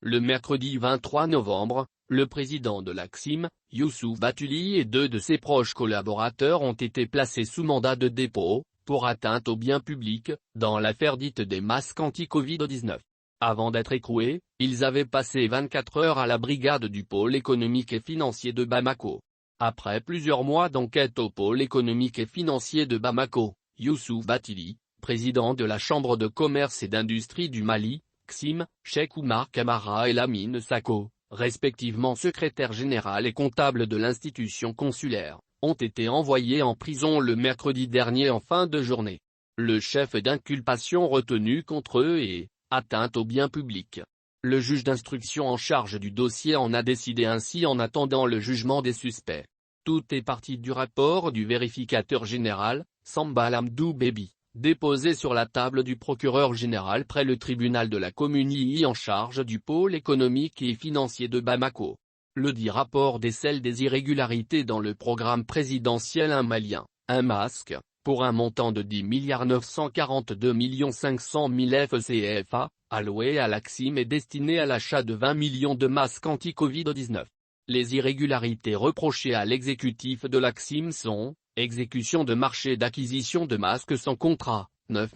Le mercredi 23 novembre, le président de l'AXIM, Youssouf Bathily et deux de ses proches collaborateurs ont été placés sous mandat de dépôt, pour atteinte aux biens publics, dans l'affaire dite des masques anti-Covid-19. Avant d'être écroués, ils avaient passé 24 heures à la brigade du pôle économique et financier de Bamako. Après plusieurs mois d'enquête au pôle économique et financier de Bamako, Youssouf Bathily, président de la Chambre de commerce et d'industrie du Mali, AXIM, Cheikh Oumar Camara et Lamine Sako, respectivement secrétaire général et comptable de l'institution consulaire, ont été envoyés en prison le mercredi dernier en fin de journée. Le chef d'inculpation retenu contre eux est atteinte aux biens publics. Le juge d'instruction en charge du dossier en a décidé ainsi en attendant le jugement des suspects. Tout est parti du rapport du vérificateur général, Samba Lamdou Bébi, déposé sur la table du procureur général près le tribunal de la commune II en charge du pôle économique et financier de Bamako. Le dit rapport décèle des irrégularités dans le programme présidentiel Un Malien, un masque, pour un montant de 10 942 500 000 FCFA, alloué à l'AXIM et destiné à l'achat de 20 millions de masques anti-Covid-19. Les irrégularités reprochées à l'exécutif de l'AXIM sont exécution de marché d'acquisition de masques sans contrat, 9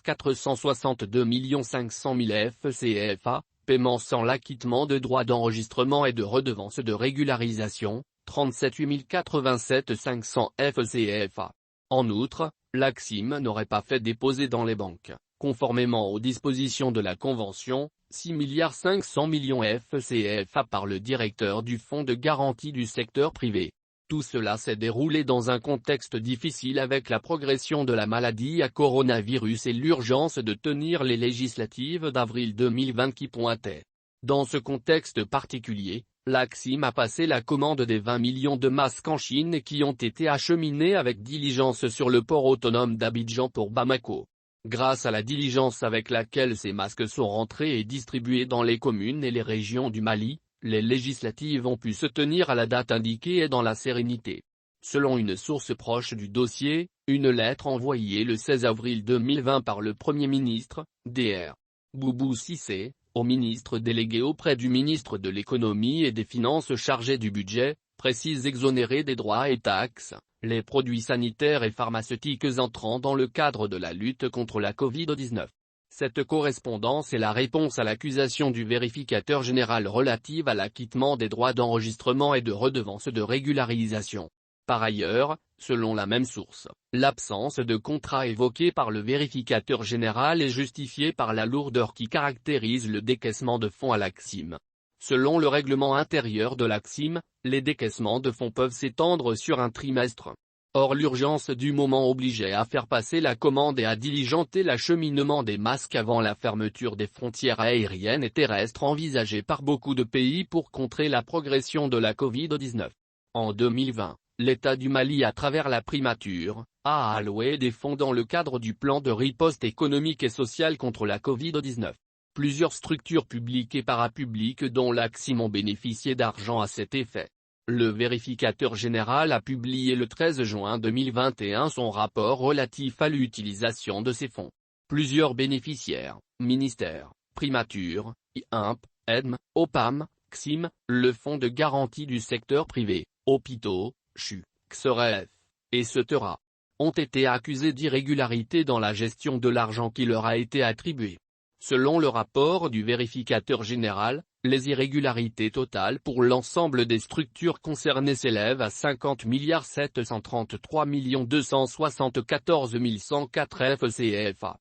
462 500 000 FCFA, paiement sans l'acquittement de droits d'enregistrement et de redevances de régularisation, 37 087 500 FCFA. En outre, l'AXIM n'aurait pas fait déposer dans les banques, conformément aux dispositions de la Convention, 6 500 000 FCFA par le directeur du Fonds de garantie du secteur privé. Tout cela s'est déroulé dans un contexte difficile avec la progression de la maladie à coronavirus et l'urgence de tenir les législatives d'avril 2020 qui pointaient. Dans ce contexte particulier, l'AXIM a passé la commande des 20 millions de masques en Chine qui ont été acheminés avec diligence sur le port autonome d'Abidjan pour Bamako. Grâce à la diligence avec laquelle ces masques sont rentrés et distribués dans les communes et les régions du Mali, les législatives ont pu se tenir à la date indiquée et dans la sérénité. Selon une source proche du dossier, une lettre envoyée le 16 avril 2020 par le Premier ministre, Dr. Boubou Cissé, au ministre délégué auprès du ministre de l'économie et des finances chargé du budget, précise exonérer des droits et taxes les produits sanitaires et pharmaceutiques entrant dans le cadre de la lutte contre la Covid-19. Cette correspondance est la réponse à l'accusation du vérificateur général relative à l'acquittement des droits d'enregistrement et de redevances de régularisation. Par ailleurs, selon la même source, l'absence de contrat évoquée par le vérificateur général est justifiée par la lourdeur qui caractérise le décaissement de fonds à l'AXIM. Selon le règlement intérieur de l'AXIM, les décaissements de fonds peuvent s'étendre sur un trimestre. Or l'urgence du moment obligeait à faire passer la commande et à diligenter l'acheminement des masques avant la fermeture des frontières aériennes et terrestres envisagée par beaucoup de pays pour contrer la progression de la Covid-19. En 2020, l'État du Mali à travers la primature, a alloué des fonds dans le cadre du plan de riposte économique et sociale contre la Covid-19. Plusieurs structures publiques et parapubliques dont l'AXIM ont bénéficié d'argent à cet effet. Le vérificateur général a publié le 13 juin 2021 son rapport relatif à l'utilisation de ces fonds. Plusieurs bénéficiaires, ministères, primatures, INP, EDM, OPAM, AXIM, le Fonds de garantie du secteur privé, hôpitaux, CHU, XRF, et Cetera, ont été accusés d'irrégularité dans la gestion de l'argent qui leur a été attribué. Selon le rapport du vérificateur général, les irrégularités totales pour l'ensemble des structures concernées s'élèvent à 50 733 274 104 FCFA.